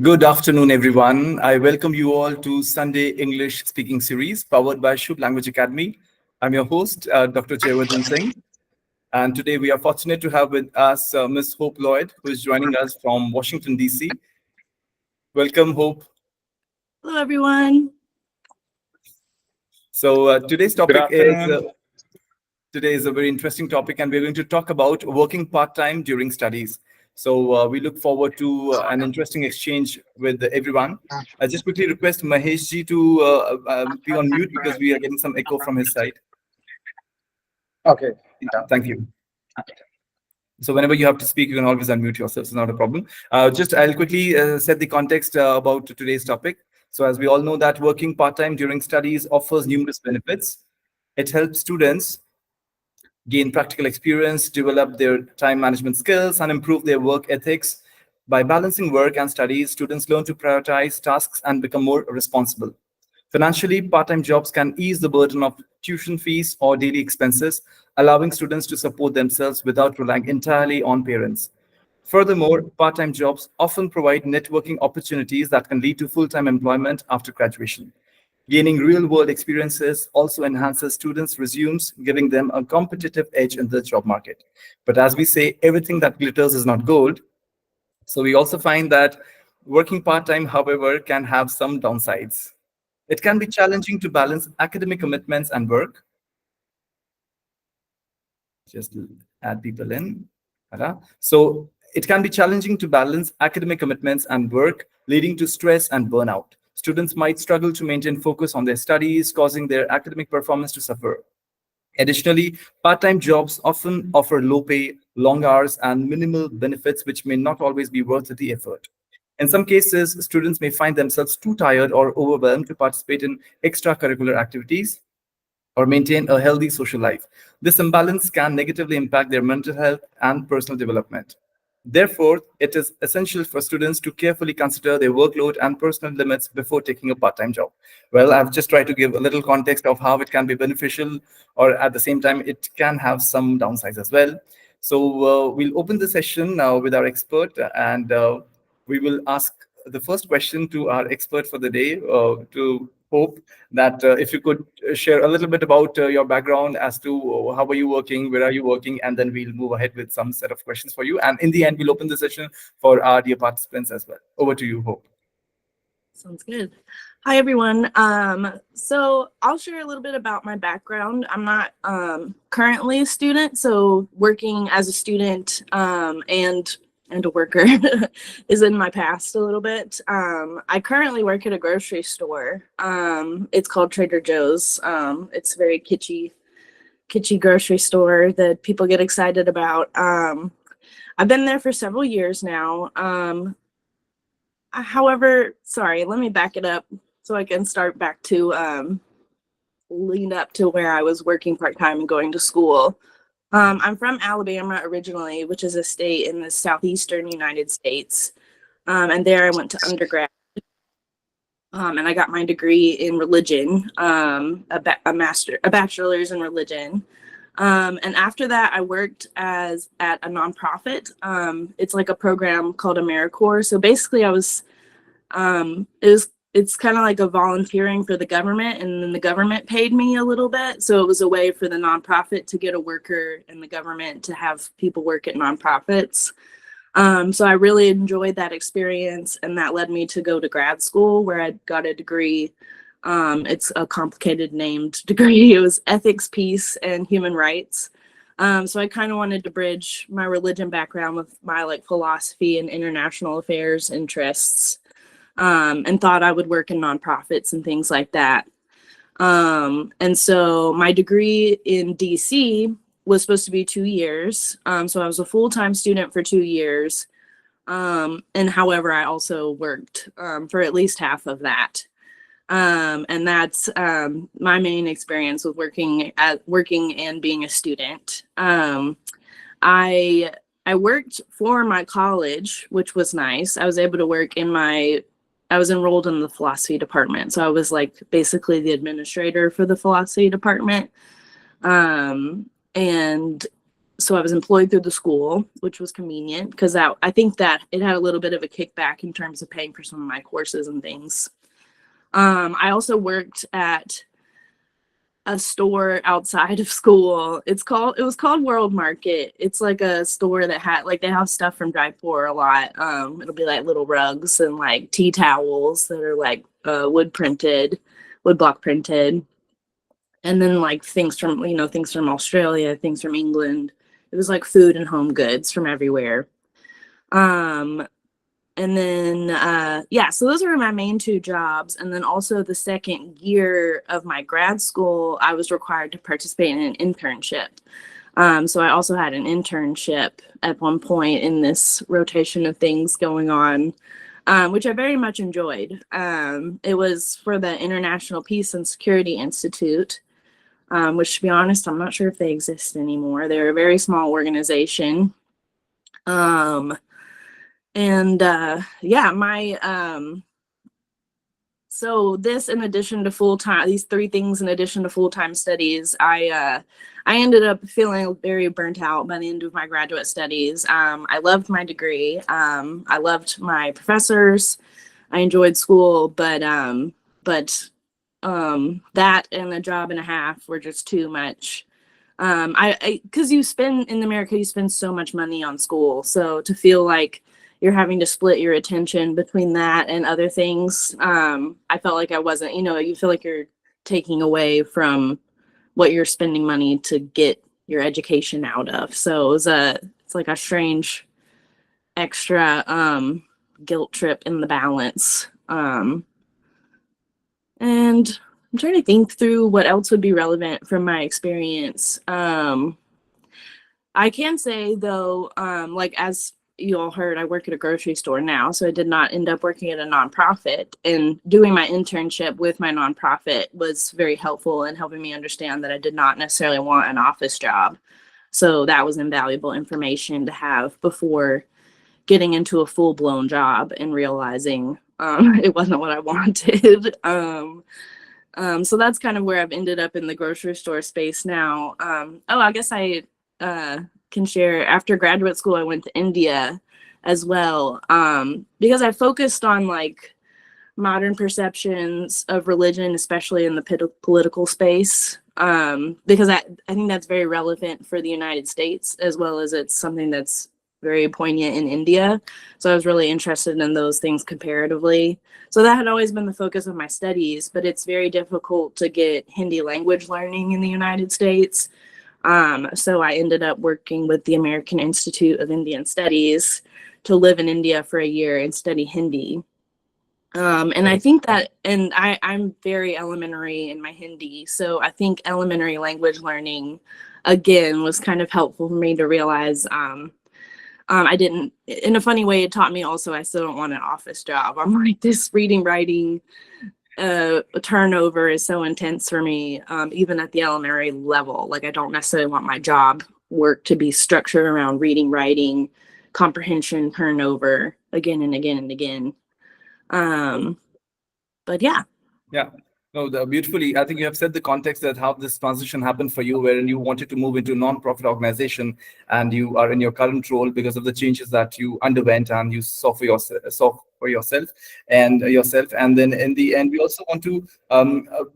Good afternoon, everyone. I welcome you all to Sunday English Speaking Series powered by Shubh Language Academy. I'm your host, Dr. Jaivardhan Singh, and today we are fortunate to have with us Ms. Hope Lloyd, who is joining us from Washington, D.C. Welcome, Hope. Hello, everyone. So today's Good topic is afternoon. today is a very interesting topic, and we're going to talk about working part-time during studies. So we look forward to an interesting exchange with everyone. I just quickly request Mahesh ji to be on mute because we are getting some echo from his side. Okay. Thank you. So whenever you have to speak, you can always unmute yourself. It's not a problem. I'll quickly set the context about today's topic. So as we all know that working part-time during studies offers numerous benefits. It helps students gain practical experience, develop their time management skills, and improve their work ethics. By balancing work and studies, students learn to prioritize tasks and become more responsible. Financially, part-time jobs can ease the burden of tuition fees or daily expenses, allowing students to support themselves without relying entirely on parents. Furthermore, part-time jobs often provide networking opportunities that can lead to full-time employment after graduation. Gaining real-world experiences also enhances students' resumes, giving them a competitive edge in the job market. But as we say, everything that glitters is not gold. So we also find that working part-time, however, can have some downsides. It can be challenging to balance academic commitments and work. Just add people in. So it can be challenging to balance academic commitments and work, leading to stress and burnout. Students might struggle to maintain focus on their studies, causing their academic performance to suffer. Additionally, part-time jobs often offer low pay, long hours, and minimal benefits, which may not always be worth the effort. In some cases, students may find themselves too tired or overwhelmed to participate in extracurricular activities or maintain a healthy social life. This imbalance can negatively impact their mental health and personal development. Therefore, it is essential for students to carefully consider their workload and personal limits before taking a part-time job. Well, I've just tried to give a little context of how it can be beneficial, or at the same time, it can have some downsides as well. So we'll open the session now with our expert, and we will ask the first question to our expert for the day, to Hope, that if you could share a little bit about your background as to how are you working, where are you working, and then we'll move ahead with some set of questions for you. And in the end, we'll open the session for our dear participants as well. Over to you, Hope. Sounds good. Hi, everyone. So I'll share a little bit about my background. I'm not currently a student, so working as a student and a worker is in my past a little bit. I currently work at a grocery store. It's called Trader Joe's. It's a very kitschy grocery store that people get excited about. I've been there for several years now. However, sorry, let me back it up so I can start back to lead up to where I was working part-time and going to school. I'm from Alabama originally, which is a state in the southeastern United States. And there I went to undergrad. And I got my degree in religion, a bachelor's in religion. And after that, I worked at a nonprofit. It's like a program called AmeriCorps. So basically, it's kind of like a volunteering for the government, and then the government paid me a little bit. So it was a way for the nonprofit to get a worker and the government to have people work at nonprofits. So I really enjoyed that experience, and that led me to go to grad school where I got a degree. It's a complicated named degree. It was ethics, peace, and human rights. So I kind of wanted to bridge my religion background with my philosophy and international affairs interests, and thought I would work in nonprofits and things like that. And so my degree in DC was supposed to be 2 years. So I was a full-time student for 2 years. And however, I also worked for at least half of that. And that's my main experience with working and being a student. I worked for my college, which was nice. I was able to work I was enrolled in the philosophy department. So I was basically the administrator for the philosophy department. And so I was employed through the school, which was convenient because I think that it had a little bit of a kickback in terms of paying for some of my courses and things. I also worked at a store outside of school. It was called World Market. It's like a store that had like they have stuff from Jaipur a lot. It'll be like little rugs and like tea towels that are like wood block printed. And then like things from Australia, things from England. It was like food and home goods from everywhere. And then, so those were my main two jobs. And then also the second year of my grad school, I was required to participate in an internship. So I also had an internship at one point in this rotation of things going on, which I very much enjoyed. It was for the International Peace and Security Institute, which, to be honest, I'm not sure if they exist anymore. They're a very small organization. So this, in addition to full-time, these three things in addition to full-time studies, I ended up feeling very burnt out by the end of my graduate studies. I loved my degree. I loved my professors. I enjoyed school, but that and a job and a half were just too much. Because in America, you spend so much money on school. So to feel like you're having to split your attention between that and other things, I felt like I wasn't, you feel like you're taking away from what you're spending money to get your education out of. So it's like a strange extra guilt trip in the balance. And I'm trying to think through what else would be relevant from my experience. I can say though, like as you all heard, I work at a grocery store now, so I did not end up working at a nonprofit. And doing my internship with my nonprofit was very helpful in helping me understand that I did not necessarily want an office job. So that was invaluable information to have before getting into a full-blown job and realizing it wasn't what I wanted. So that's kind of where I've ended up in the grocery store space now. I guess I can share, after graduate school, I went to India as well, because I focused on like modern perceptions of religion, especially in the political space, because I think that's very relevant for the United States, as well as it's something that's very poignant in India. So I was really interested in those things comparatively. So that had always been the focus of my studies, but it's very difficult to get Hindi language learning in the United States. So I ended up working with the American Institute of Indian Studies to live in India for a year and study Hindi. And I think that, and I'm very elementary in my Hindi, so I think elementary language learning, again, was kind of helpful for me to realize I didn't, in a funny way, it taught me also I still don't want an office job. I'm like, this reading, writing, turnover is so intense for me, even at the elementary level. Like, I don't necessarily want my job work to be structured around reading, writing, comprehension, turnover again and again and again. But yeah. No, beautifully. I think you have said the context that how this transition happened for you, wherein you wanted to move into a non-profit organization, and you are in your current role because of the changes that you underwent and you saw for yourself. And then in the end, we also want to,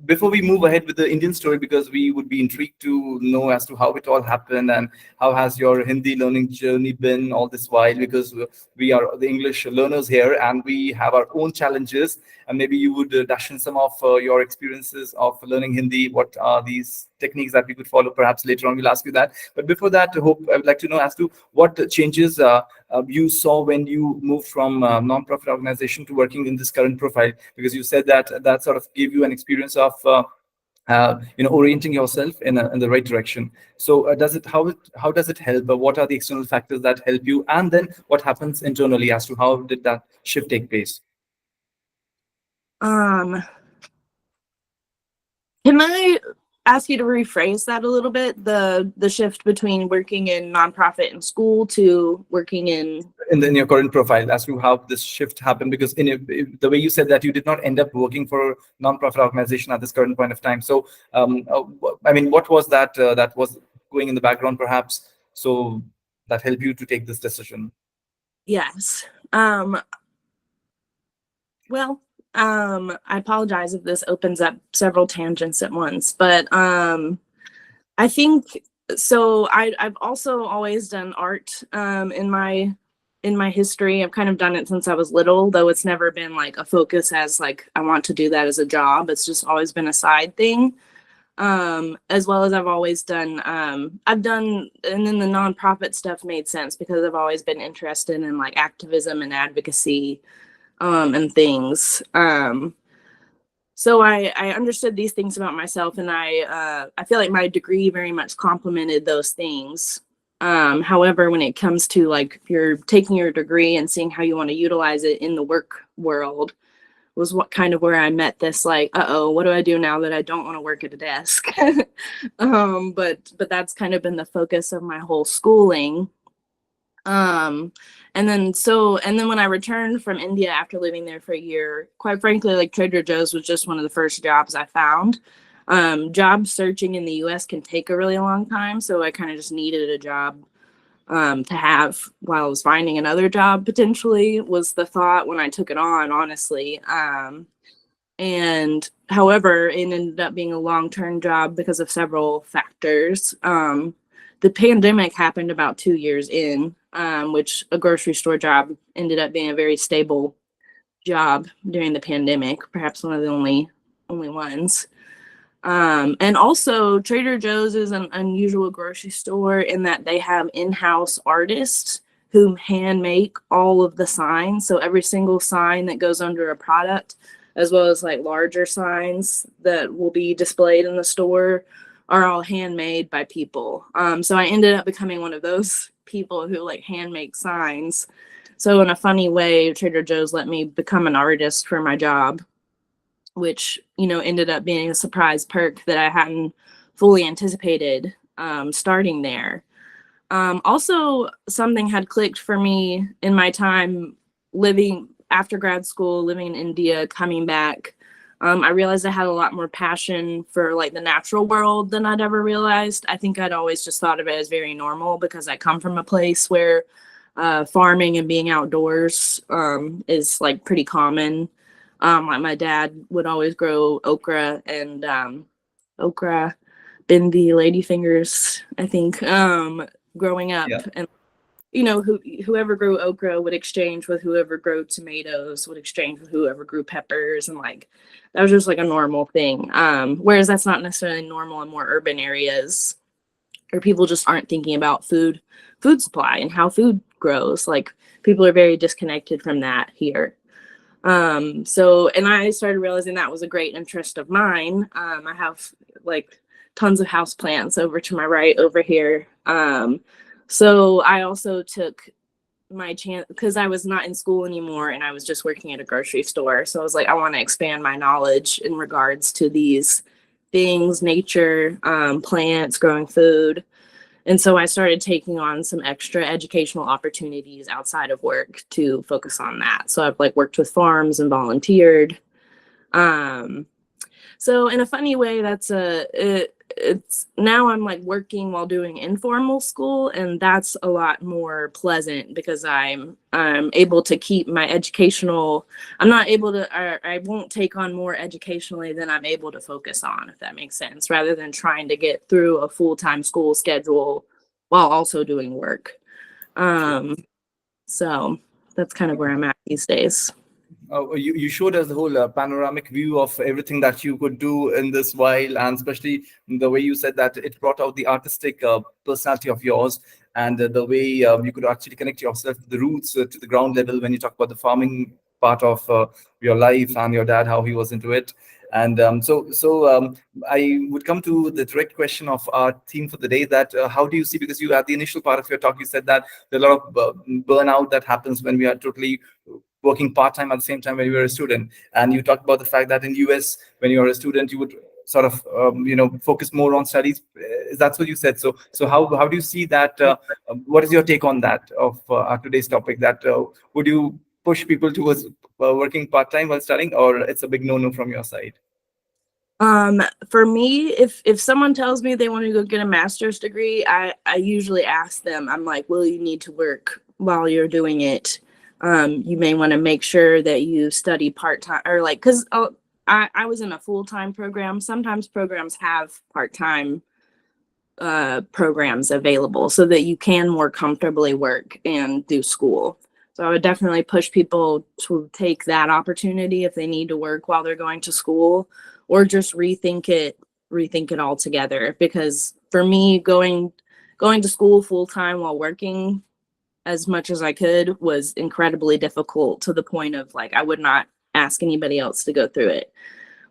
before we move ahead with the Indian story, because we would be intrigued to know as to how it all happened and how has your Hindi learning journey been all this while, because we are the English learners here and we have our own challenges. And maybe you would dash in some of your experiences of learning Hindi. What are these techniques that we could follow? Perhaps later on we'll ask you that. But before that, I would like to know as to what changes you saw when you moved from non-profit organization to working in this current profile, because you said that sort of gave you an experience of orienting yourself in the right direction. So how does it help? What are the external factors that help you? And then what happens internally as to how did that shift take place? Can I ask you to rephrase that a little bit? The shift between working in nonprofit and school to working in your current profile, as to how this shift happened, because the way you said that you did not end up working for a nonprofit organization at this current point of time. So, what was that was going in the background, perhaps? so that helped you to take this decision? Yes. Well, I apologize if this opens up several tangents at once, but I think so. I've also always done art in my history. I've kind of done it since I was little, though it's never been like a focus as like I want to do that as a job. It's just always been a side thing. As well as I've always done I've done, and then the nonprofit stuff made sense because I've always been interested in like activism and advocacy and things. So I understood these things about myself, and I feel like my degree very much complemented those things. However, when it comes to like you're taking your degree and seeing how you want to utilize it in the work world, was what kind of where I met this like, uh-oh, what do I do now that I don't want to work at a desk? But that's kind of been the focus of my whole schooling. And then when I returned from India after living there for a year, quite frankly, like Trader Joe's was just one of the first jobs I found. Job searching in the US can take a really long time, so I kind of just needed a job to have while I was finding another job, potentially, was the thought when I took it on, honestly. And however, it ended up being a long-term job because of several factors. The pandemic happened about 2 years in, which a grocery store job ended up being a very stable job during the pandemic, perhaps one of the only ones. And also Trader Joe's is an unusual grocery store in that they have in-house artists who hand make all of the signs. So every single sign that goes under a product, as well as like larger signs that will be displayed in the store, are all handmade by people. So I ended up becoming one of those people who like hand make signs. So in a funny way, Trader Joe's let me become an artist for my job, which, you know, ended up being a surprise perk that I hadn't fully anticipated starting there. Also, something had clicked for me in my time living after grad school, living in India, coming back. I realized I had a lot more passion for like the natural world than I'd ever realized. I think I'd always just thought of it as very normal because I come from a place where farming and being outdoors is like pretty common. Like my dad would always grow okra and okra, bindi, ladyfingers, I think, growing up. Yeah. And you know, whoever grew okra would exchange with whoever grew tomatoes, would exchange with whoever grew peppers, and like that was just like a normal thing. Whereas that's not necessarily normal in more urban areas, or people just aren't thinking about food supply and how food grows. Like people are very disconnected from that here. So, and I started realizing that was a great interest of mine. I have like tons of house plants over to my right over here. So I also took my chance because I was not in school anymore and I was just working at a grocery store. So I was like, I want to expand my knowledge in regards to these things, nature, plants, growing food. And so I started taking on some extra educational opportunities outside of work to focus on that. So I've like worked with farms and volunteered. So in a funny way, it's now I'm like working while doing informal school, and that's a lot more pleasant because I'm able to keep my educational. I'm not able to, or I won't take on more educationally than I'm able to focus on, if that makes sense, rather than trying to get through a full-time school schedule while also doing work. So that's kind of where I'm at these days. You showed us the whole panoramic view of everything that you could do in this while, and especially the way you said that it brought out the artistic personality of yours, and the way you could actually connect yourself to the roots, to the ground level when you talk about the farming part of your life and your dad, how he was into it. And I would come to the direct question of our theme for the day, that how do you see, because you at the initial part of your talk, you said that there are a lot of burnout that happens when we are totally working part-time at the same time when you were a student. And you talked about the fact that in US, when you were a student, you would sort of focus more on studies. That's what you said. So how do you see that? What is your take on that of our today's topic? That would you push people towards working part-time while studying, or it's a big no-no from your side? For me, if someone tells me they want to go get a master's degree, I usually ask them, I'm like, will you need to work while you're doing it? You may want to make sure that you study part-time, or like, because I was in a full-time program. Sometimes programs have part-time programs available so that you can more comfortably work and do school. So I would definitely push people to take that opportunity if they need to work while they're going to school, or just rethink it altogether. Because for me, going to school full time while working as much as I could was incredibly difficult, to the point of like I would not ask anybody else to go through it.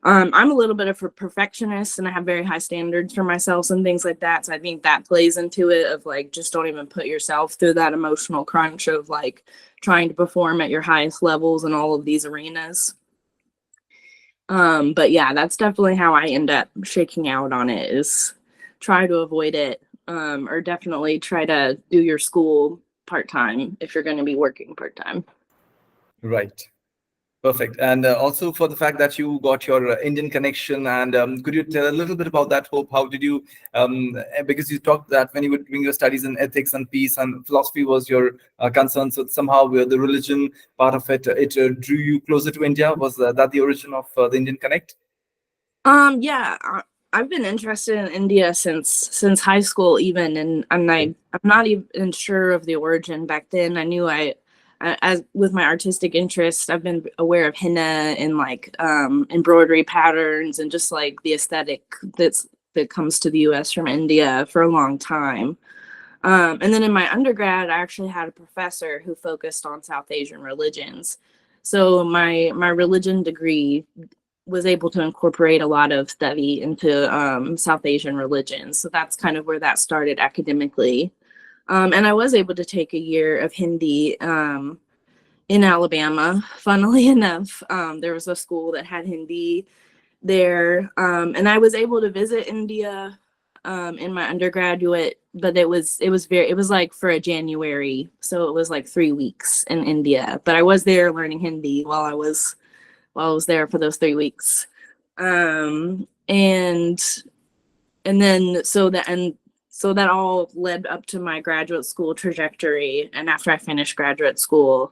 I'm a little bit of a perfectionist, and I have very high standards for myself and things like that. So I think that plays into it, of like, just don't even put yourself through that emotional crunch of like trying to perform at your highest levels in all of these arenas. But yeah, that's definitely how I end up shaking out on it, is try to avoid it, or definitely try to do your school part-time if you're going to be working part-time. Right. Perfect. And also for the fact that you got your Indian connection, and could you tell a little bit about that, Hope? How did you, because you talked that when you were doing your studies in ethics and peace and philosophy was your concern, so somehow the religion part of it, drew you closer to India. Was that the origin of the Indian Connect? Yeah, I've been interested in India since high school even, and I'm not even sure of the origin back then. I knew as with my artistic interest, I've been aware of henna and like embroidery patterns and just like the aesthetic that comes to the US from India for a long time. And then in my undergrad, I actually had a professor who focused on South Asian religions. So my religion degree was able to incorporate a lot of study into South Asian religions. So that's kind of where that started academically. And I was able to take a year of Hindi in Alabama. Funnily enough, there was a school that had Hindi there. And I was able to visit India in my undergraduate, but it was like for a January. So it was like 3 weeks in India. But I was there learning Hindi while I was there for those 3 weeks. And then so that all led up to my graduate school trajectory. And after I finished graduate school,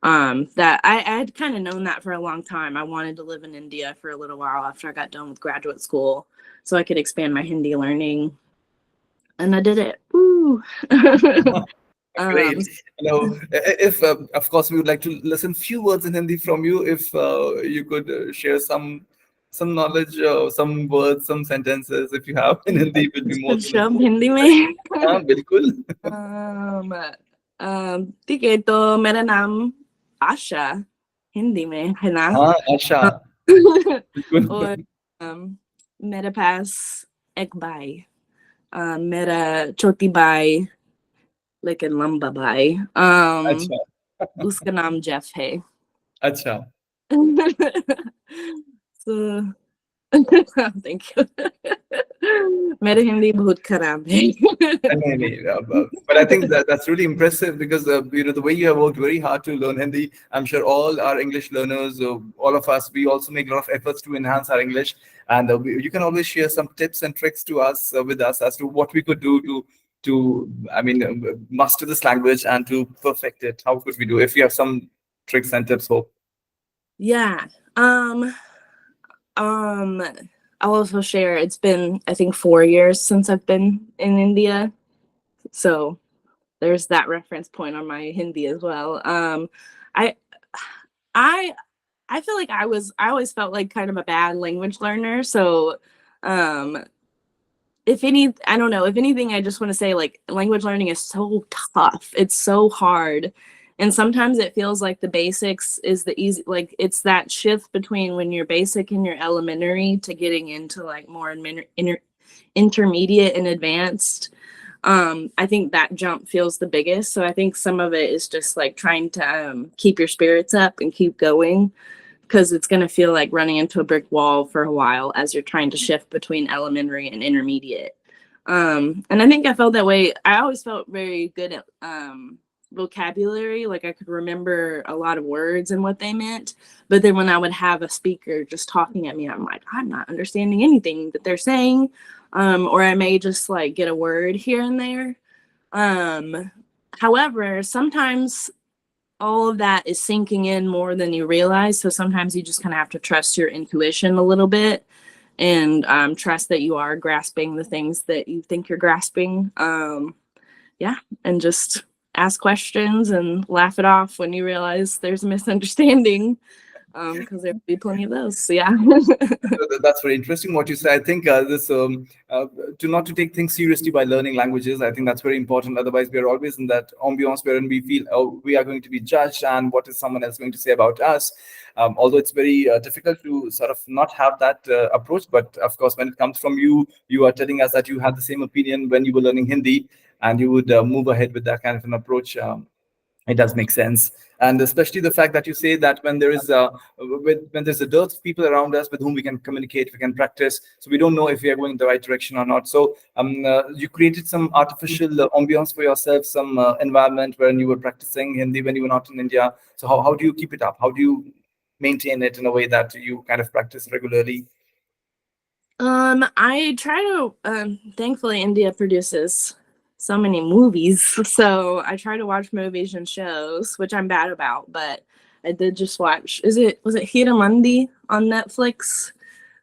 that I had kind of known that for a long time. I wanted to live in India for a little while after I got done with graduate school, so I could expand my Hindi learning. And I did it. Woo! Great. If of course we would like to listen few words in Hindi from you. If you could share some knowledge, some words, some sentences, if you have in Hindi, will be more than शब्द हिंदी में हाँ बिल्कुल. ठीक है, तो मेरा नाम आशा हिंदी में है ना. हाँ आशा बिल्कुल. और मेरे पास एक भाई, मेरा छोटी भाई लेकिन लंबा भाई, अच्छा उसका नाम जेफ है. अच्छा. So, thank you. मेरा हिंदी बहुत खराब है. But I think that's really impressive, because the way you have worked very hard to learn Hindi. I'm sure all our English learners, all of us, we also make a lot of efforts to enhance our English. And you can always share some tips and tricks to us with us as to what we could do to master this language and to perfect it. How could we do if you have some tricks and tips, Hope? Yeah. I'll also share, it's been, I think, 4 years since I've been in India. So there's that reference point on my Hindi as well. I feel like I always felt like kind of a bad language learner. So if anything, I just want to say, like, language learning is so tough. It's so hard. And sometimes it feels like the basics is the easy, like it's that shift between when you're basic and you're elementary to getting into like more intermediate and advanced. I think that jump feels the biggest. So I think some of it is just like trying to keep your spirits up and keep going, because it's going to feel like running into a brick wall for a while as you're trying to shift between elementary and intermediate. And I think I felt that way. I always felt very good at vocabulary. Like I could remember a lot of words and what they meant. But then when I would have a speaker just talking at me, I'm like, I'm not understanding anything that they're saying. Or I may just like get a word here and there. However, sometimes all of that is sinking in more than you realize. So sometimes you just kind of have to trust your intuition a little bit and trust that you are grasping the things that you think you're grasping. Yeah, and just ask questions and laugh it off when you realize there's a misunderstanding, because there'll be plenty of those. So yeah. That's very interesting what you say. I think this to not to take things seriously by learning languages. I think that's very important. Otherwise, we are always in that ambiance wherein we feel, oh, we are going to be judged, and what is someone else going to say about us? Although it's very difficult to sort of not have that approach, but of course, when it comes from you, you are telling us that you had the same opinion when you were learning Hindi, and you would move ahead with that kind of an approach. It does make sense, and especially the fact that you say that when there is when there's a dearth of people around us with whom we can communicate, we can practice, so we don't know if we are going in the right direction or not. So you created some artificial ambience for yourself, some environment where you were practicing Hindi when you were not in India. So how do you keep it up? How do you maintain it in a way that you kind of practice regularly? I try to, thankfully India produces so many movies, so I try to watch movies and shows, which I'm bad about, but I did just watch, was it Hiramandi on Netflix?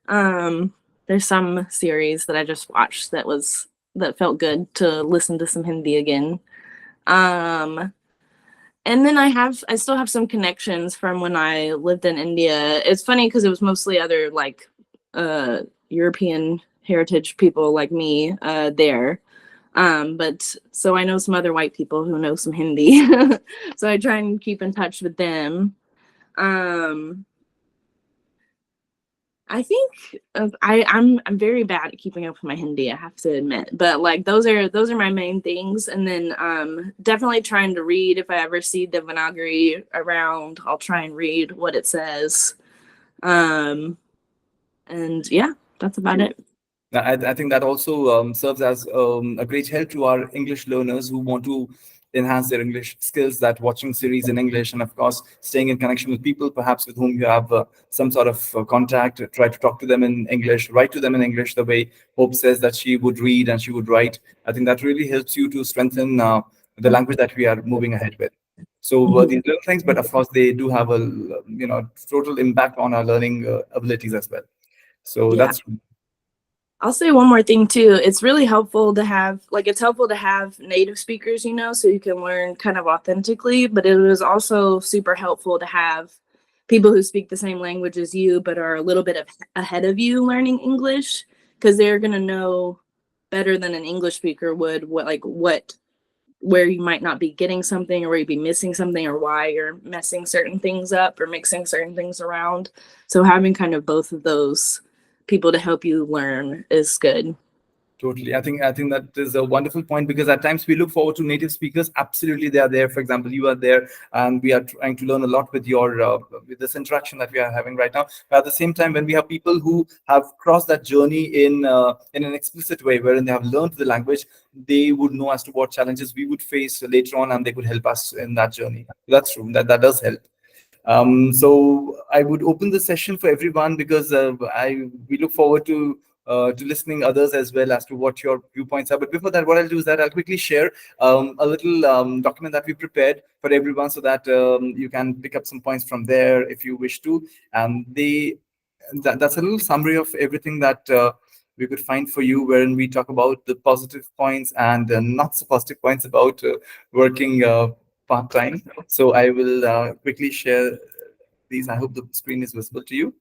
There's some series that I just watched that felt good to listen to some Hindi again. And then I still have some connections from when I lived in India. It's funny because it was mostly other like European heritage people like me there. But so I know some other white people who know some Hindi. So I try and keep in touch with them. I think I'm very bad at keeping up with my Hindi, I have to admit. But like those are my main things. And then definitely trying to read. If I ever see Devanagari around, I'll try and read what it says. And yeah, that's about it. I think that also serves as a great help to our English learners who want to enhance their English skills, that watching series in English, and of course, staying in connection with people, perhaps with whom you have some sort of contact, try to talk to them in English, write to them in English, the way Hope says that she would read and she would write. I think that really helps you to strengthen the language that we are moving ahead with. So these little things, but of course, they do have a total impact on our learning abilities as well. So Yeah. that's I'll say one more thing too. It's really helpful to have native speakers, so you can learn kind of authentically, but it was also super helpful to have people who speak the same language as you, but are a little bit ahead of you learning English, because they're going to know better than an English speaker would where you might not be getting something, or where you'd be missing something, or why you're messing certain things up or mixing certain things around. So having kind of both of those people to help you learn is good. totally. I think that is a wonderful point, because at times we look forward to native speakers. Absolutely, they are there. For example, you are there, and we are trying to learn a lot with your with this interaction that we are having right now. But at the same time, when we have people who have crossed that journey in an explicit way, wherein they have learned the language, they would know as to what challenges we would face later on, and they could help us in that journey. That's true. That does help. So I would open the session for everyone, because we look forward to listening others as well as to what your viewpoints are. But before that, what I'll do is that I'll quickly share a little document that we prepared for everyone, so that you can pick up some points from there if you wish to. And that's a little summary of everything that we could find for you, wherein we talk about the positive points and not so positive points about working part-time. So I will quickly share these. I hope the screen is visible to you.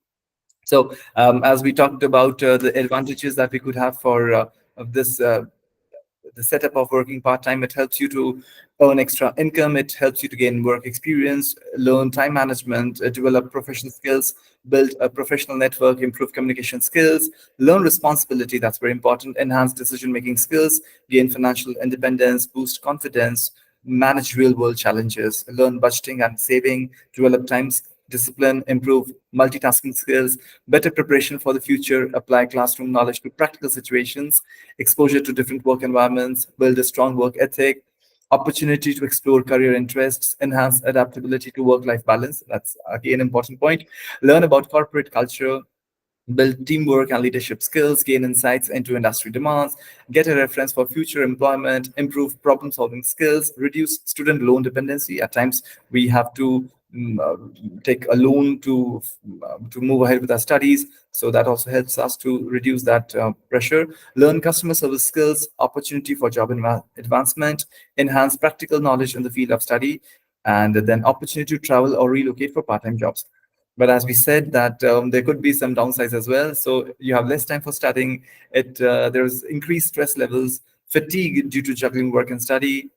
So as we talked about the advantages that we could have for of this the setup of working part-time, it helps you to earn extra income, it helps you to gain work experience, learn time management, develop professional skills, build a professional network, improve communication skills, learn responsibility, that's very important, enhance decision-making skills, gain financial independence, boost confidence, manage real-world challenges, learn budgeting and saving, develop time discipline, improve multitasking skills, better preparation for the future, apply classroom knowledge to practical situations, exposure to different work environments, build a strong work ethic, opportunity to explore career interests, enhance adaptability to work-life balance. That's again an important point. Learn about corporate culture, build teamwork and leadership skills, gain insights into industry demands, get a reference for future employment, improve problem solving skills, reduce student loan dependency. At times, we have to take a loan to move ahead with our studies. So that also helps us to reduce that pressure. Learn customer service skills, opportunity for job advancement, enhance practical knowledge in the field of study, and then opportunity to travel or relocate for part-time jobs. But as we said, that there could be some downsides as well. So you have less time for studying. There's increased stress levels, fatigue due to juggling work and study,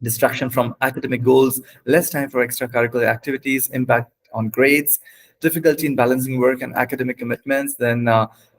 distraction from academic goals, less time for extracurricular activities, impact on grades, difficulty in balancing work and academic commitments, then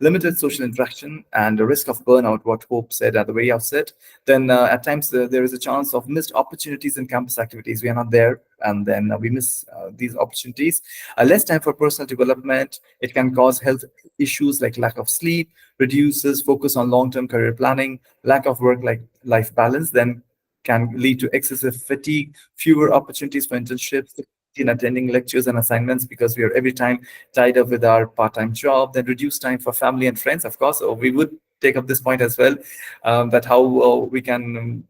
limited social interaction and the risk of burnout, what Hope said at the very outset. Then at times there is a chance of missed opportunities in campus activities. We are not there, and then we miss these opportunities. Less time for personal development. It can cause health issues like lack of sleep, reduces focus on long-term career planning, lack of work-life balance, then can lead to excessive fatigue, fewer opportunities for internships, in attending lectures and assignments because we are every time tied up with our part-time job, then reduced time for family and friends, of course. So we would take up this point as well, that how we can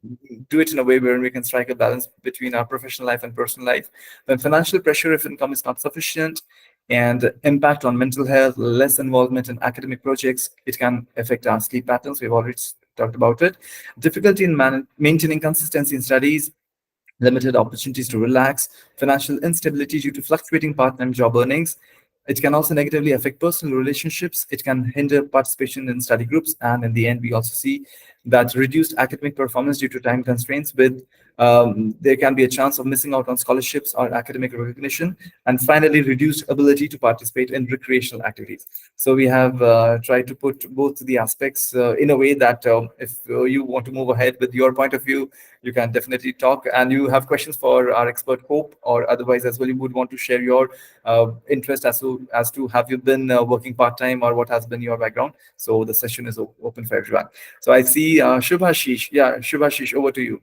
do it in a way where we can strike a balance between our professional life and personal life. Then financial pressure if income is not sufficient, and impact on mental health, less involvement in academic projects. It can affect our sleep patterns. We've already talked about it. Difficulty in maintaining consistency in studies, limited opportunities to relax, financial instability due to fluctuating part-time job earnings. It can also negatively affect personal relationships. It can hinder participation in study groups. And in the end, we also see that reduced academic performance due to time constraints with there can be a chance of missing out on scholarships or academic recognition. And finally, reduced ability to participate in recreational activities. So we have tried to put both the aspects in a way that if you want to move ahead with your point of view, you can definitely talk, and you have questions for our expert Hope, or otherwise as well, you would want to share your interest as to have you been working part-time, or what has been your background. So the session is open for everyone. So I see Shubhashish. Yeah, Shubhashish, over to you.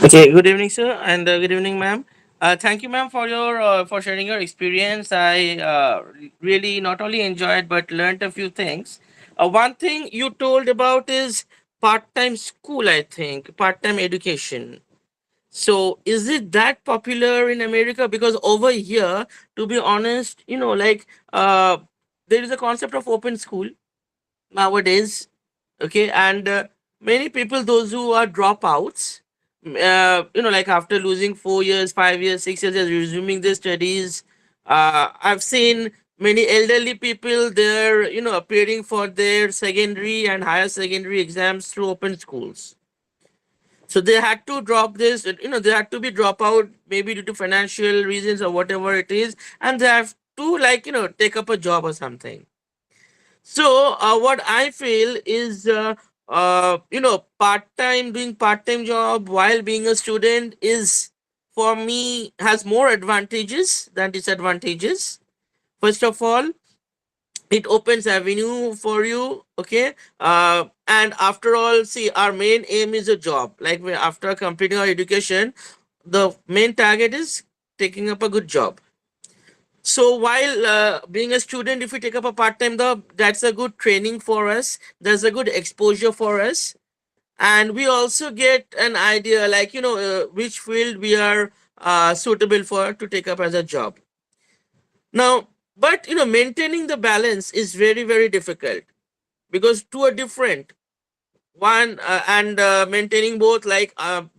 Okay, good evening, sir, and good evening, ma'am. Thank you, ma'am, for your for sharing your experience. I really not only enjoyed but learned a few things. One thing you told about is part-time school. I think part-time education. So, is it that popular in America? Because over here, to be honest, there is a concept of open school nowadays. Okay, and many people, those who are dropouts, like after losing 4 years, 5 years, 6 years, they're resuming their studies. I've seen many elderly people, they're appearing for their secondary and higher secondary exams through open schools. So they had to drop this, they had to be drop out maybe due to financial reasons or whatever it is, and they have to take up a job or something. So what I feel is, doing part time job while being a student is, for me, has more advantages than disadvantages. First of all, it opens avenue for you. Okay, and after all, see, our main aim is a job. After completing our education, the main target is taking up a good job. So while being a student, if we take up a part-time job, that's a good training for us. There's a good exposure for us, and we also get an idea, which field we are suitable for to take up as a job. Now, but maintaining the balance is very very difficult, because two are different. One and maintaining both,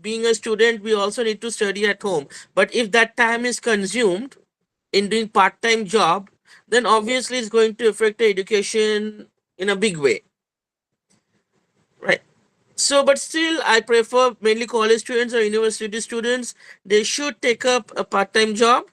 being a student, we also need to study at home. But if that time is consumed in doing part-time job, then obviously it's going to affect the education in a big way, right? So but still, I prefer mainly college students or university students, they should take up a part-time job.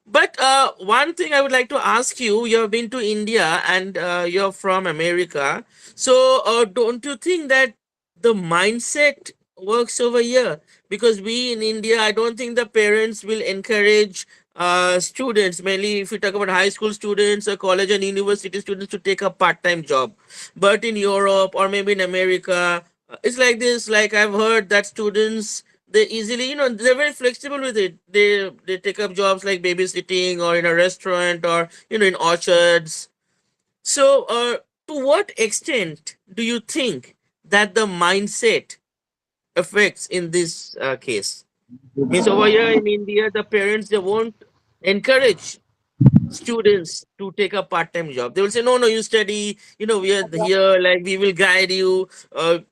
But one thing I would like to ask you, you have been to India and you're from America. So don't you think that the mindset works over here? Because we in India, I don't think the parents will encourage students, mainly if you talk about high school students or college and university students, to take a part time job. But in Europe or maybe in America, it's like this. Like I've heard that students, they easily, they're very flexible with it. They take up jobs like babysitting or in a restaurant or in orchards. So, to what extent do you think that the mindset affects in this case? Means over here in India, the parents, they won't encourage students to take a part-time job. They will say, no, no, you study, we are here, like we will guide you,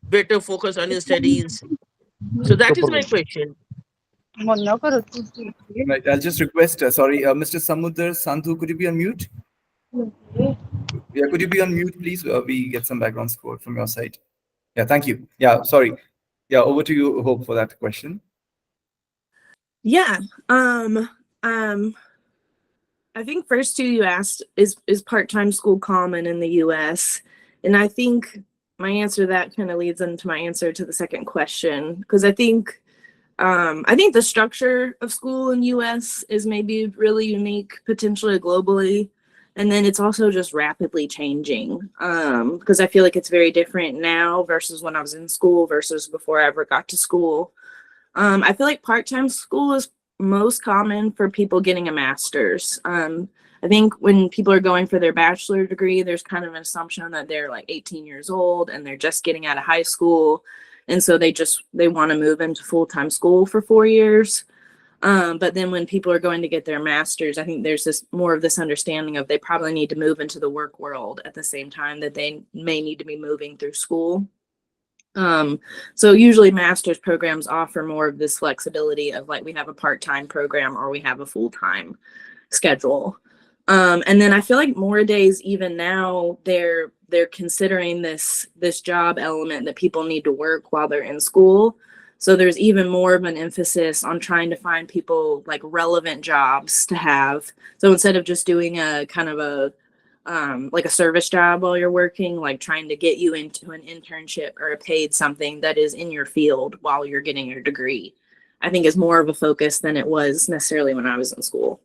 better focus on your studies. So that is my question. Right. I'll just request, sorry, Mr. Samudar Sandhu, could you be on mute? Yeah, could you be on mute, please? We get some background score from your side. Yeah, thank you. Yeah, sorry. Yeah, over to you, Hope, for that question. Yeah. I think first two you asked, is part-time school common in the US? And I think my answer to that kind of leads into my answer to the second question, because I think the structure of school in US is maybe really unique, potentially globally. And then it's also just rapidly changing, because I feel like it's very different now versus when I was in school versus before I ever got to school. I feel like part-time school is most common for people getting a master's. I think when people are going for their bachelor degree, there's kind of an assumption that they're like 18 years old and they're just getting out of high school. And so they want to move into full-time school for 4 years. But then when people are going to get their master's, I think there's more of this understanding of they probably need to move into the work world at the same time that they may need to be moving through school. So usually master's programs offer more of this flexibility of like we have a part-time program or we have a full-time schedule. And then I feel like more days, even now, they're considering this job element that people need to work while they're in school. So there's even more of an emphasis on trying to find people like relevant jobs to have. So instead of just doing a kind of a like a service job while you're working, like trying to get you into an internship or a paid something that is in your field while you're getting your degree, I think is more of a focus than it was necessarily when I was in school.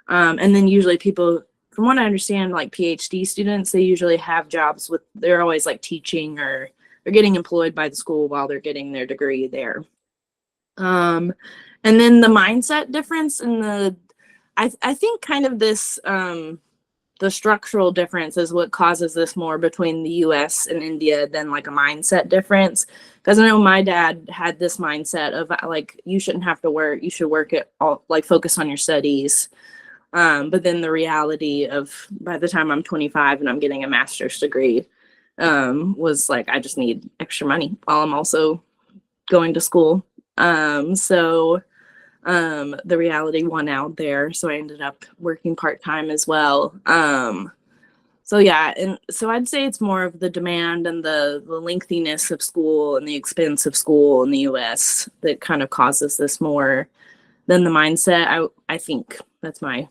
And then usually people, from what I understand, like PhD students, they usually have jobs they're always like teaching or they're getting employed by the school while they're getting their degree there. And then the mindset difference and I think kind of this, the structural difference is what causes this more between the US and India than like a mindset difference. Because I know my dad had this mindset of like, you shouldn't have to work, you should work at all, like focus on your studies. But then the reality of by the time I'm 25 and I'm getting a master's degree, was like, I just need extra money while I'm also going to school. The reality won out there. So I ended up working part-time as well. So yeah, and so I'd say it's more of the demand and the lengthiness of school and the expense of school in the US that kind of causes this more than the mindset. I think that's my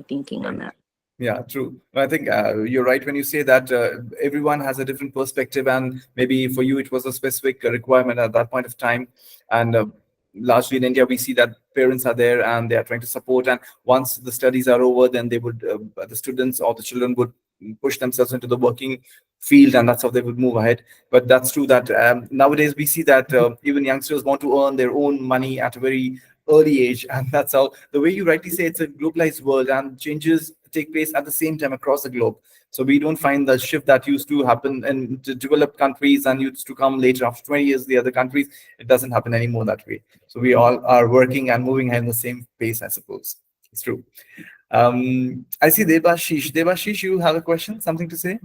thinking on that. Yeah, true. I think you're right when you say that everyone has a different perspective, and maybe for you it was a specific requirement at that point of time. And largely in India, we see that parents are there and they are trying to support. And once the studies are over, then they would, the students or the children would push themselves into the working field, and that's how they would move ahead. But that's true that nowadays we see that even youngsters want to earn their own money at a very early age, and that's how, the way you rightly say, it's a globalized world and changes take place at the same time across the globe. So we don't find the shift that used to happen in the developed countries and used to come later after 20 years the other countries. It doesn't happen anymore that way. So we all are working and moving ahead in the same pace, I suppose. It's true. I see Debashish. Debashish, you have a question, something to say?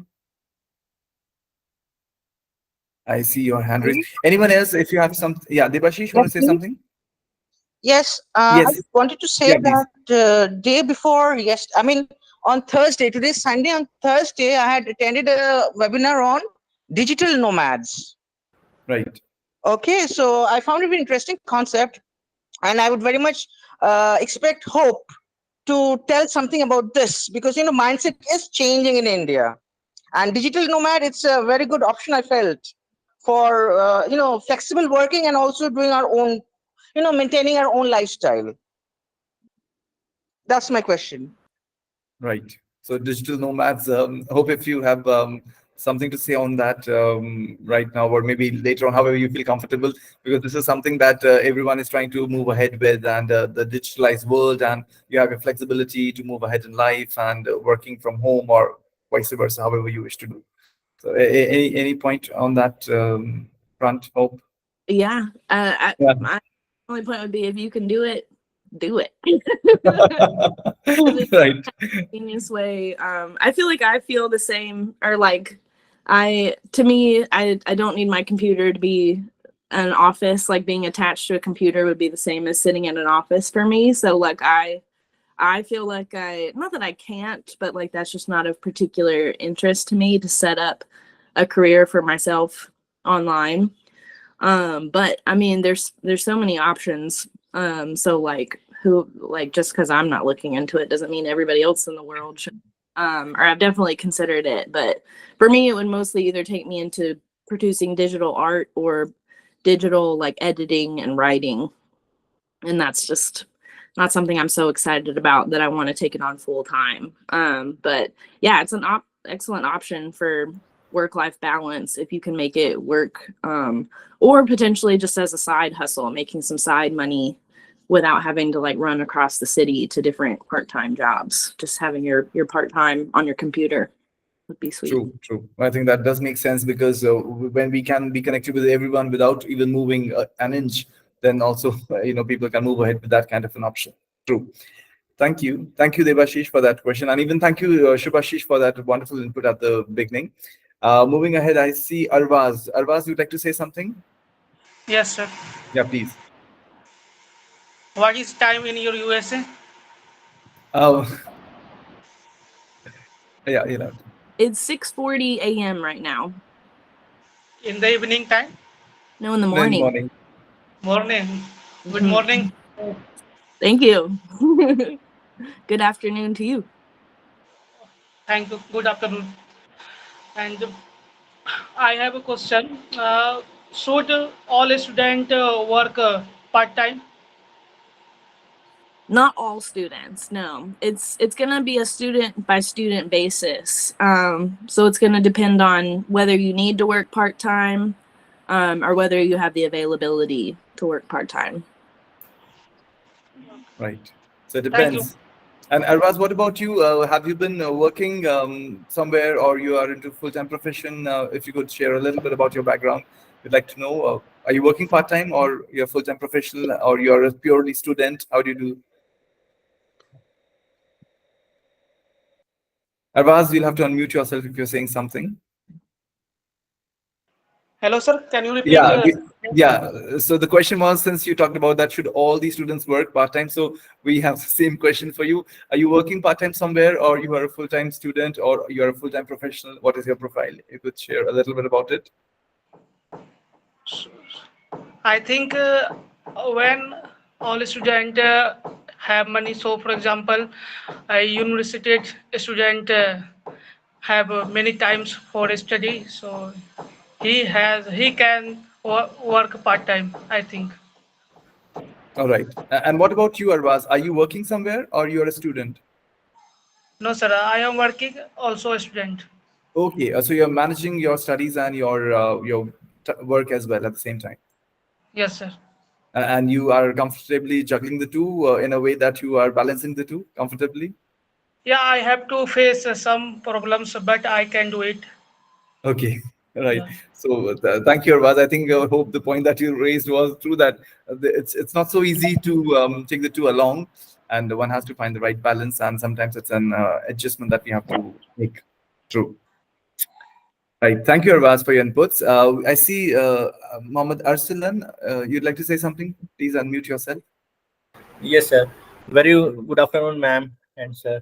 I see your hand raised. Anyone else, if you have some? Yeah, Debashish, want to say something? Yes, Yes. I wanted to say Yeah, please. that day before, yes, I mean, on Thursday, today's Sunday, on Thursday, I had attended a webinar on digital nomads. Right. Okay, so I found it an interesting concept, and I would very much expect Hope to tell something about this because, mindset is changing in India. And digital nomad, it's a very good option, I felt, for, flexible working and also doing our own, maintaining our own lifestyle. That's my question. Right. So digital nomads, hope if you have something to say on that right now, or maybe later on, however you feel comfortable, because this is something that everyone is trying to move ahead with, and the digitalized world, and you have a flexibility to move ahead in life and working from home or vice versa, however you wish to do. So, any point on that front, Hope? Yeah. Yeah. My only point would be if you can do it, do it. Right. Convenience way. I feel like I feel the same, or like to me, I don't need my computer to be an office. Like being attached to a computer would be the same as sitting in an office for me. So like I feel like not that I can't, but like that's just not of particular interest to me to set up a career for myself online. But I mean, there's so many options. So like just because I'm not looking into it doesn't mean everybody else in the world should. Or I've definitely considered it, but for me, it would mostly either take me into producing digital art or digital like editing and writing, and that's just not something I'm so excited about that I want to take it on full time. But yeah, it's an excellent option for work-life balance if you can make it work, or potentially just as a side hustle, making some side money without having to like run across the city to different part-time jobs. Just having your part-time on your computer would be sweet. True, true. I think that does make sense, because when we can be connected with everyone without even moving an inch, then also people can move ahead with that kind of an option. True. Thank you, Devashish, for that question, and even thank you, Shubhashish, for that wonderful input at the beginning. Moving ahead, I see Arvaz. Arvaz, you'd like to say something? Yes, sir. Yeah, please. What is time in your USA? Oh, yeah, It's 6:40 a.m. right now. In the evening time? No, in the then morning. morning. Morning. Good Mhm. morning. Thank you. Good afternoon to you. Thank you. Good afternoon. And I have a question. Should all students work part-time? Not all students, no. It's gonna be a student by student basis. So it's gonna depend on whether you need to work part-time, or whether you have the availability to work part-time. Right. So it Thank you. depends. And Arvaz, what about you? Have you been working somewhere, or you are into full-time profession? If you could share a little bit about your background, we'd like to know. Are you working part-time, or you're full-time professional, or you're a purely student? How do you do? Arvaz, you'll have to unmute yourself if you're saying something. Hello, sir. Can you repeat? Yeah, yeah. So the question was, since you talked about that, should all the students work part-time? So we have the same question for you. Are you working part-time somewhere, or you are a full-time student, or you are a full-time professional? What is your profile? You could share a little bit about it. I think when all students have money, so for example, a university student have many times for study, so he can work part time, I think. All right. And what about you, Arvaz? Are you working somewhere, or you are a student? No, sir, I am working also a student. Okay, so you're managing your studies and your work as well at the same time, Yes, sir. and you are comfortably juggling the two in a way that you are balancing the two comfortably. Yeah, I have to face some problems, but I can do it. Okay, right. Yeah. So thank you, Arvaz. I think hope the point that you raised was true, that it's not so easy to take the two along, and one has to find the right balance, and sometimes it's an adjustment that we have to make. True. Right. Thank you, Arvaz, for your inputs. I see Mohammed Arsalan. You'd like to say something? Please unmute yourself. Yes, sir. Very good afternoon, ma'am and sir,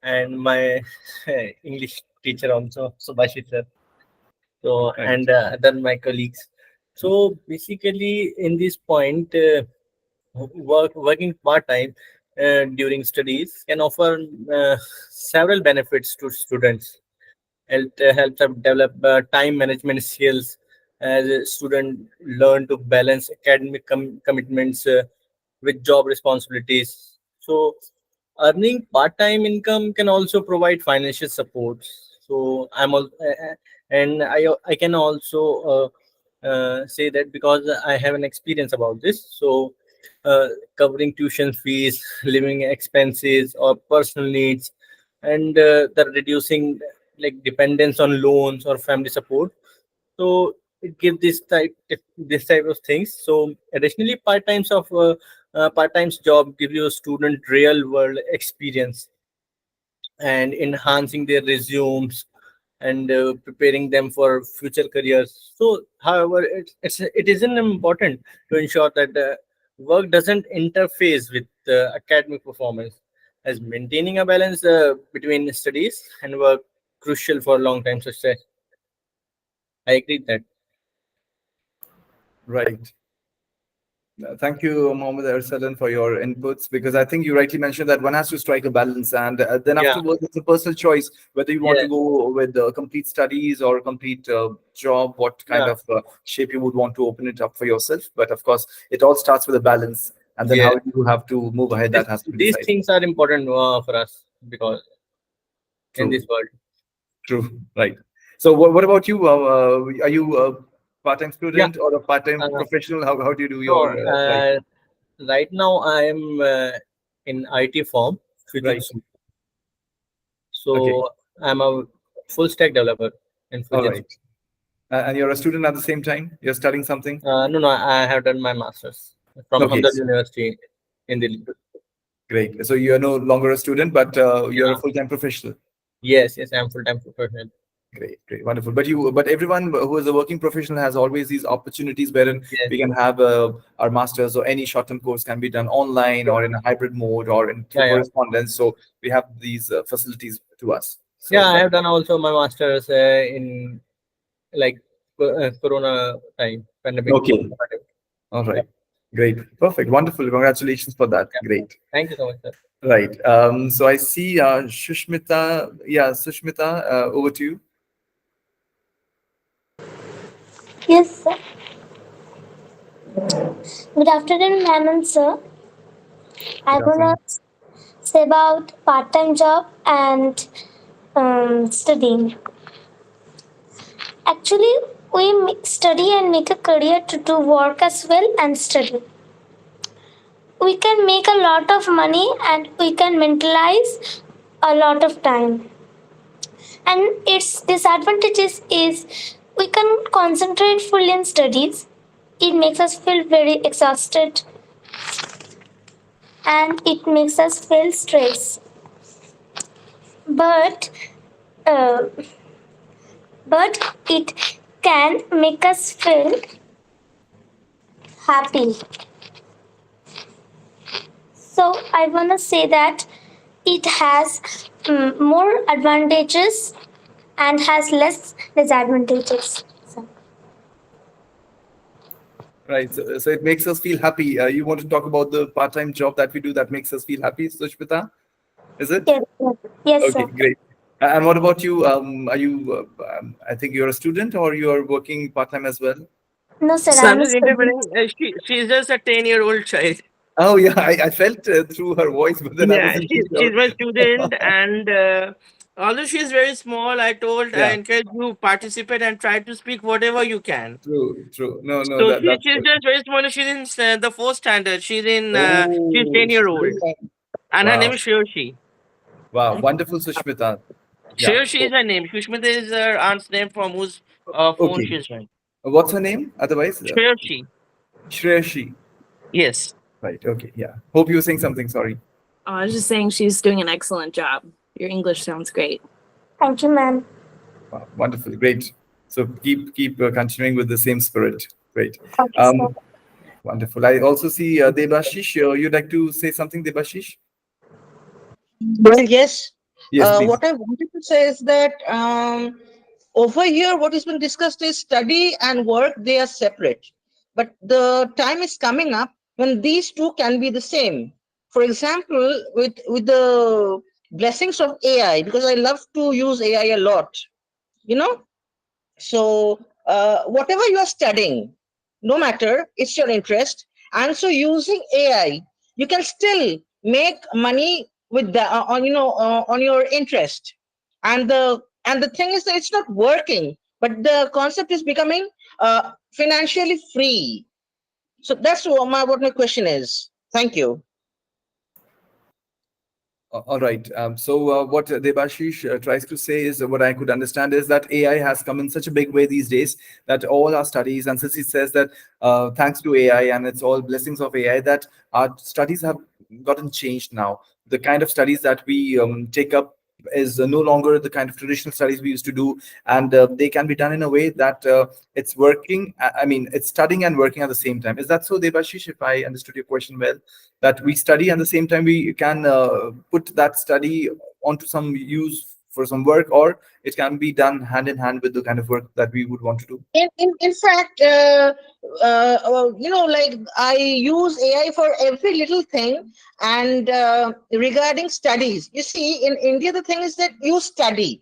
and my English teacher also, Subhashi sir. So, Right. and then my colleagues. So basically, in this point, working part time during studies can offer several benefits to students. Helps them develop time management skills as a student learn to balance academic commitments with job responsibilities. So earning part-time income can also provide financial support So and I can also say that because I have an experience about this. So uh, covering tuition fees, living expenses, or personal needs, and the reducing like dependence on loans or family support. So it gives this type of things. So additionally, part times job give you a student real world experience and enhancing their resumes and preparing them for future careers. So, however, it isn't important to ensure that work doesn't interface with academic performance, as maintaining a balance between studies and work crucial for long time success. I agree that. Right. Thank you, Mohammed Arsalan, for your inputs, because I think you rightly mentioned that one has to strike a balance, and then Yeah, afterwards it's a personal choice whether you want yeah, to go with complete studies or complete job, what kind yeah, of shape you would want to open it up for yourself. But of course, it all starts with a balance, and then yeah. how you have to move ahead, that has to be These decided. things are important for us because in this True, world. true, right. So, what about you? Are you a part-time Yeah. student or a part-time Uh, professional? How do you do no. your life? Right now, I am in IT firm, Right. Fujitsu. Okay. So I'm a full stack developer in All Fujitsu. right. And you're a student at the same time? You're studying something? No, I have done my masters from Okay, Hamdard University in Delhi. great. So you're no longer a student, but you're a Yeah. full-time professional. Yes, yes, I'm full time professional. Great, great, wonderful. But everyone who is a working professional has always these opportunities wherein Yes. we can have our masters or any short-term course can be done online or in a hybrid mode or in through Yeah, yeah, correspondence. So we have these facilities to us. yeah. So I that, have done also my masters in like Corona time, pandemic. okay, all Yeah, right, great, perfect, wonderful. Congratulations for that. yeah. Great. Thank you so much, sir. Right. So I see Shushmita. Yeah, Sushmita, over to you. Yes, sir. Good afternoon, ma'am and sir. I Good wanna afternoon. say about part-time job and studying. Actually, we study and make a career to do work as well and study. We can make a lot of money and we can mentalize a lot of time. And its disadvantages is we can concentrate fully in studies. It makes us feel very exhausted and it makes us feel stressed. But uh, but it can make us feel happy. So I wanna say that it has more advantages and has less disadvantages. So, Right. So it makes us feel happy. You want to talk about the part-time job that we do that makes us feel happy, Sushmita? Is it? yes, sir. Yes, Okay, sir. great. And what about you? Are you, I think you're a student or you are working part-time as well? No, sir. So I'm I'm a just student. interpreting. She's just a 10-year-old child. Oh, yeah, I felt through her voice, but then I Yeah, wasn't too she's sure. my student, and although she's very small, I Yeah, encourage you participate and try to speak whatever you can. true, true. No, no, So that's she's good. just very small. She's in the fourth standard. She's Oh, 10 year she's old, very fine. and her name Wow, is Shioshi. wow, wonderful, Sushmita. Yeah. Shioshi is her name. Shushmita is her aunt's name from whose phone Okay. she's on. What's her name? Otherwise, Shioshi. Shreyashi. Yes. Right. Okay. Yeah. Hope you were saying something. Sorry. I was just saying she's doing an excellent job. Your English sounds great. Thank you, ma'am. Wow, wonderful. Great. So keep continuing with the same spirit. Great. Okay, sir. Um, Wonderful. I also see Debashish. You'd like to say something, Debashish? Well, yes. Yes, please. What I wanted to say is that over here, what has been discussed is study and work, they are separate. But the time is coming up when these two can be the same. For example, with the blessings of AI, because I love to use AI a lot, you know, so whatever you are studying, no matter it's your interest, and so using AI, you can still make money with the on on your interest, and the And the thing is that it's not working, but the concept is becoming financially free. So that's what my question is. Thank you. All right. So what Debashish tries to say is, what I could understand is that AI has come in such a big way these days that all our studies, and since he says that thanks to AI and it's all blessings of AI, that our studies have gotten changed now. The kind of studies that we take up is no longer the kind of traditional studies we used to do, and they can be done in a way that it's working. I mean, it's studying and working at the same time. Is that so, Debashish? If I understood your question well, that we study and at the same time we can put that study onto some use for some work, or it can be done hand in hand with the kind of work that we would want to do. In fact, like I use AI for every little thing. And regarding studies, you see, in India, the thing is that you study.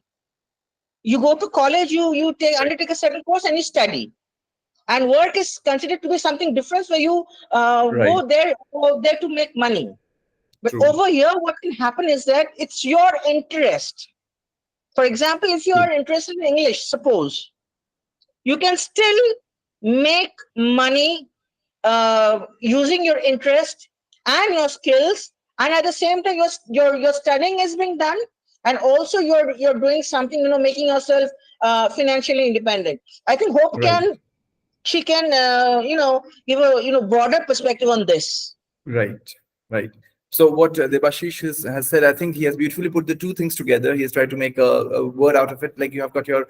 You go to college, you undertake a certain course and you study. And work is considered to be something different, where you Right. go there to make money. But True. over here, what can happen is that it's your interest. For example, if you True. are interested in English, suppose, you can still make money using your interest and your skills, and at the same time your studying is being done, and also you're doing something, making yourself financially independent. I think Hope Right. can give a broader perspective on this. Right, right. So what Debashish has said, I think he has beautifully put the two things together. He has tried to make a word out of it. Like, you have got your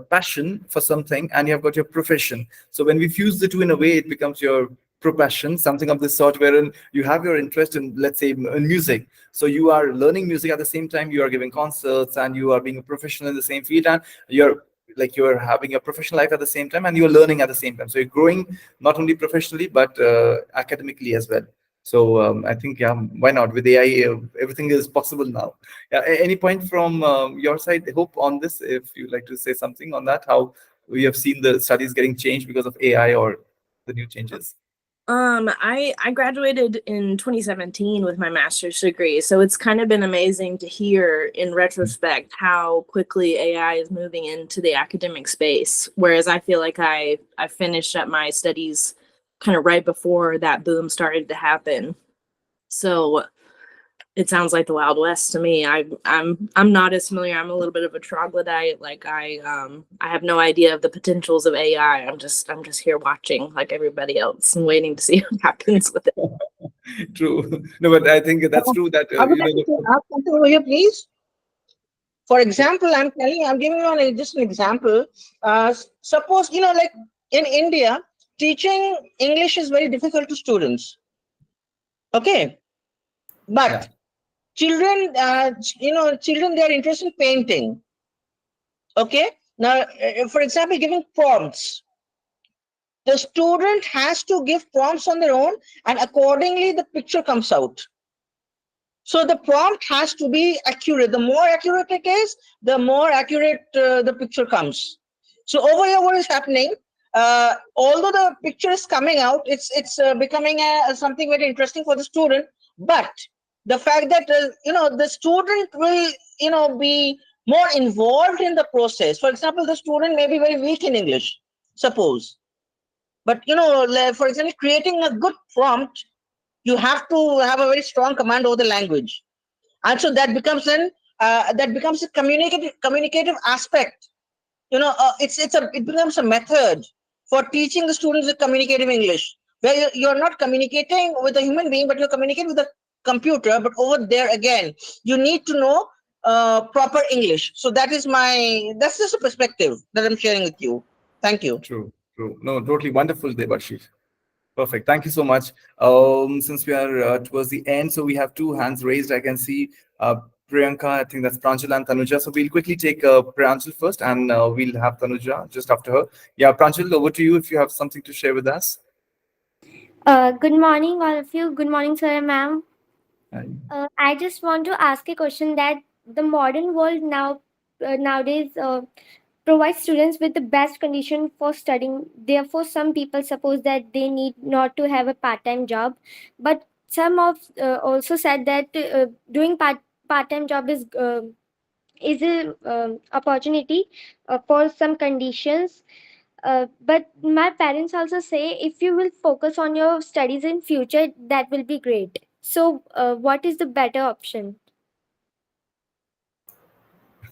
passion for something and you have got your profession. So when we fuse the two in a way, it becomes your profession, something of this sort, wherein you have your interest in, let's say, in music. So you are learning music at the same time you are giving concerts, and you are being a professional in the same field, and you're having a professional life at the same time, and you're learning at the same time. So you're growing not only professionally but academically as well. So I think, yeah, why not? With AI, everything is possible now. Yeah, any point from your side, Hope, on this? If you'd like to say something on that, how we have seen the studies getting changed because of AI or the new changes. I graduated in 2017 with my master's degree, so it's kind of been amazing to hear in retrospect how quickly AI is moving into the academic space. Whereas I feel like I finished up my studies kind of right before that boom started to happen. So it sounds like the Wild West to me. I'm not as familiar. I'm a little bit of a troglodyte. Like I have no idea of the potentials of AI. I'm just here watching like everybody else and waiting to see what happens with it. True. No, but I think that's true that I would like to ask something over here, please. For example, I'm giving you just an example. Suppose, like in India, teaching English is very difficult to students. Okay. But yeah. children, children, they are interested in painting. Okay. Now, for example, giving prompts. The student has to give prompts on their own, and accordingly, the picture comes out. So the prompt has to be accurate. The more accurate it is, the more accurate the picture comes. So over here, what is happening? Although the picture is coming out, it's becoming something very interesting for the student. But the fact that the student will be more involved in the process. For example, the student may be very weak in English, suppose. But for example, creating a good prompt, you have to have a very strong command over the language, and so that becomes a communicative aspect. It becomes a method for teaching the students the communicative English, where you're not communicating with a human being, but you're communicating with a computer. But over there again, you need to know proper English. So that's just a perspective that I'm sharing with you. Thank you. True. True. No, totally wonderful, Debashish. Perfect. Thank you so much. Since we are towards the end, so we have two hands raised. I can see Priyanka, I think that's Pranjal and Tanuja. So we'll quickly take Pranjal first, and we'll have Tanuja just after her. Yeah, Pranjal, over to you if you have something to share with us. Good morning, all of you. Good morning, sir and ma'am. Hi. I just want to ask a question that the modern world nowadays provides students with the best condition for studying. Therefore, some people suppose that they need not to have a part-time job, but some of also said that doing part-time job is is a opportunity for some conditions. But my parents also say if you will focus on your studies in future, that will be great. So what is the better option?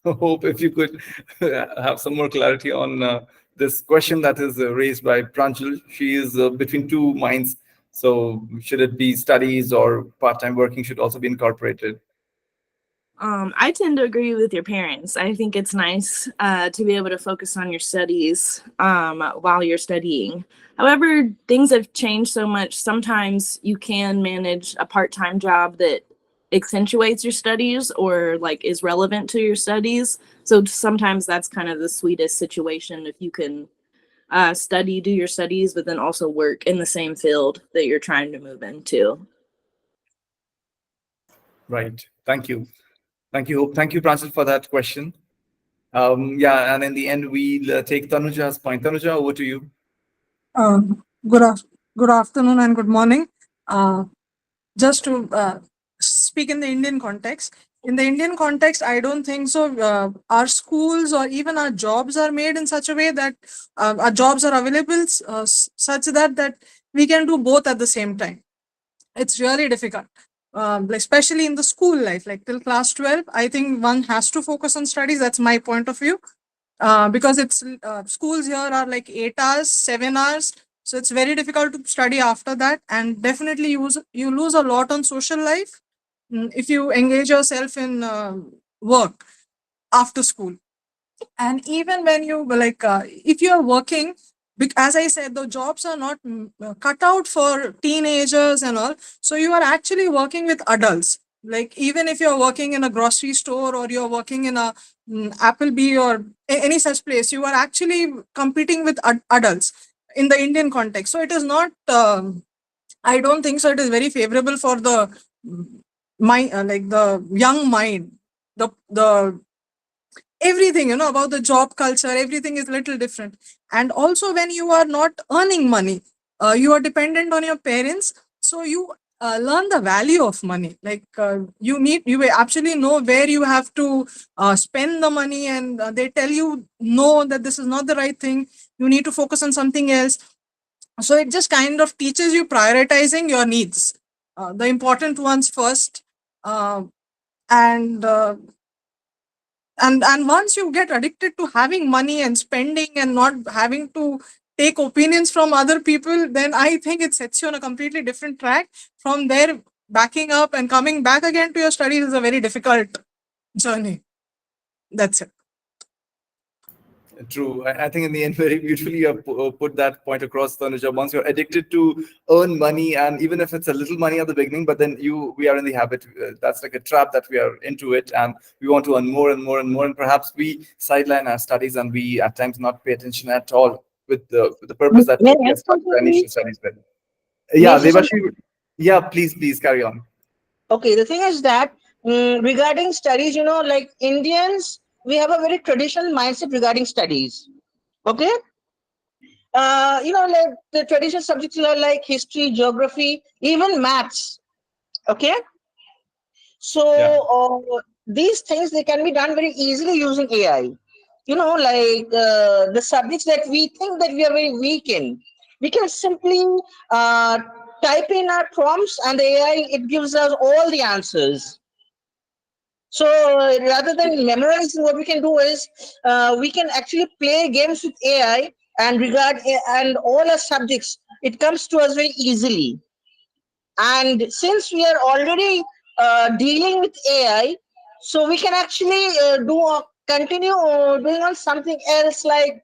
Hope if you could have some more clarity on this question that is raised by Pranjal. She is between two minds. So should it be studies or part-time working should also be incorporated? I tend to agree with your parents. I think it's nice to be able to focus on your studies while you're studying. However, things have changed so much. Sometimes you can manage a part-time job that accentuates your studies or like is relevant to your studies. So sometimes that's kind of the sweetest situation if you can study, do your studies, but then also work in the same field that you're trying to move into. Right. Thank you. Thank you, Hope. Thank you, Pranjal, for that question. Yeah, and in the end, we'll take Tanuja's point. Tanuja, over to you. Good, good afternoon and good morning. Just to speak in the Indian context, I don't think so. Our schools or even our jobs are made in such a way that our jobs are available such that we can do both at the same time. It's really difficult, especially in the school life, like till class 12. I think one has to focus on studies. That's my point of view. Because it's schools here are like 8 hours, 7 hours. So it's very difficult to study after that. And definitely you lose a lot on social life if you engage yourself in work after school. And even when you if you are working, as I said, the jobs are not cut out for teenagers and all. So you are actually working with adults. Like even if you're working in a grocery store or you're working in a Applebee or any such place, you are actually competing with adults in the Indian context. So it is not, I don't think so. It is very favorable for the mind, like the young mind, the everything, about the job culture, everything is little different. And also when you are not earning money, you are dependent on your parents. So you learn the value of money. Like you actually know where you have to spend the money, and they tell you, no, that this is not the right thing. You need to focus on something else. So it just kind of teaches you prioritizing your needs, the important ones first. Uh, and and once you get addicted to having money and spending and not having to take opinions from other people, then I think it sets you on a completely different track. From there, backing up and coming back again to your studies is a very difficult journey. That's it. True. I think in the end, very beautifully you have put that point across, Tanuja. Once you're addicted to earn money, and even if it's a little money at the beginning, but then we are in the habit. That's like a trap that we are into it, and we want to earn more and more and more, and perhaps we sideline our studies, and we at times not pay attention at all with the purpose that May we I have say started our something? initial studies with. May I Yeah, say something? Devashi. Yeah, please carry on. Okay, the thing is that regarding studies, like Indians, we have a very traditional mindset regarding studies. Okay, like the traditional subjects are like history, geography, even maths. Okay, so Yeah. these things, they can be done very easily using AI. Like the subjects that we think that we are very weak in, we can simply uh, type in our prompts, and the AI, it gives us all the answers. So rather than memorizing, what we can do is we can actually play games with AI, and and all our subjects, it comes to us very easily. And since we are already dealing with AI, so we can actually continue doing on something else, like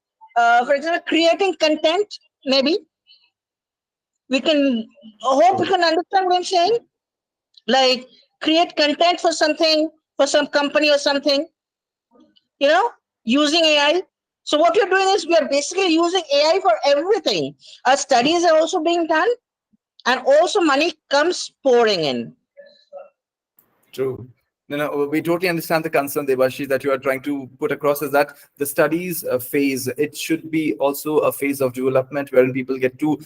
for example, creating content. Maybe we can, hope you can understand what I'm saying. Like create content for something, for some company or something, using AI. So what we're doing is we are basically using AI for everything. Our studies are also being done, and also money comes pouring in. True. No, we totally understand the concern, Devashi, that you are trying to put across is that the studies phase, it should be also a phase of development wherein people get to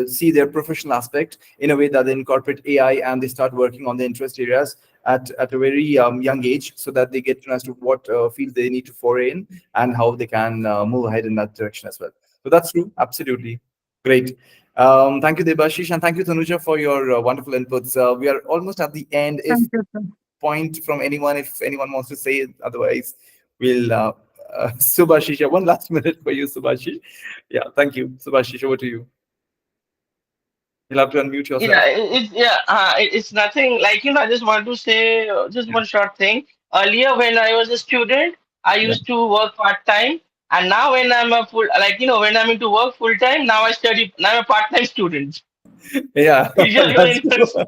see their professional aspect in a way that they incorporate AI and they start working on the interest areas at a very young age, so that they get to know as to what field they need to foray in and how they can move ahead in that direction as well. So that's true, absolutely. Great. Thank you, Debashish, and thank you, Tanuja, for your wonderful inputs. We are almost at the end. If Thank you, sir. point from anyone, if anyone wants to say it, otherwise we'll Subhashisha, one last minute for you, Subhashish. Yeah, thank you. Subhashish, over to you. You'll have to unmute yourself. It's nothing like, I just want to say just one short thing. Earlier, when I was a student, I Yeah. used to work part time, and now when I'm a full, when I'm into work full time, now I study. Now I'm a part time student. Yeah, Usually, that's when true.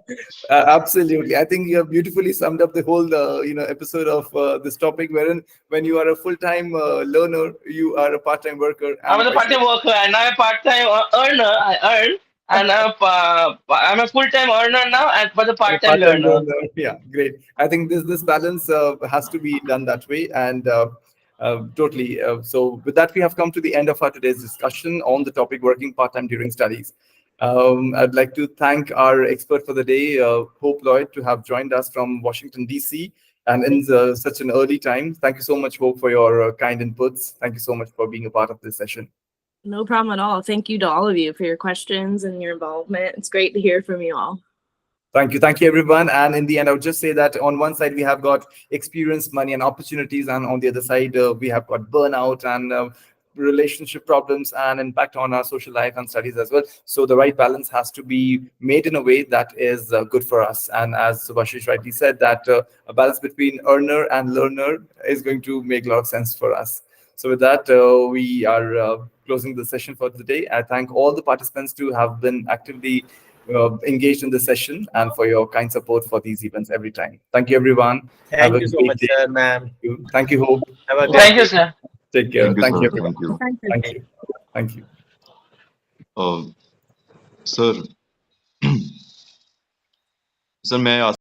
Absolutely. I think you have beautifully summed up the whole, episode of this topic, wherein when you are a full-time learner, you are a part-time worker, I and was a vice part time worker, and now I'm a part time earner. I earn, and I'm a full time earner now, and but a a part time part-time learner. learner. Yeah, great. I think this balance has to be done that way, and totally. So with that, we have come to the end of our today's discussion on the topic working part-time during studies. I'd like to thank our expert for the day, Hope Lloyd, to have joined us from Washington, D.C., and in such an early time. Thank you so much, Hope, for your kind inputs. Thank you so much for being a part of this session. No problem at all. Thank you to all of you for your questions and your involvement. It's great to hear from you all. Thank you, everyone. And in the end, I would just say that on one side we have got experience, money, and opportunities, and on the other side we have got burnout and relationship problems and impact on our social life and studies as well. So the right balance has to be made in a way that is good for us. And as Subhashish rightly said, that a balance between earner and learner is going to make a lot of sense for us. So with that, we are closing the session for today. I thank all the participants to have been actively engaged in the session and for your kind support for these events every time. Thank you, everyone. Have Thank a you so great much, day. sir, ma'am. Thank you, Hope. Have a great Thank you, day. sir. Take care. Thank you, Thank you, sir. everyone. Thank you. Thank you. Thank you. Thank you. Sir, sir, may I ask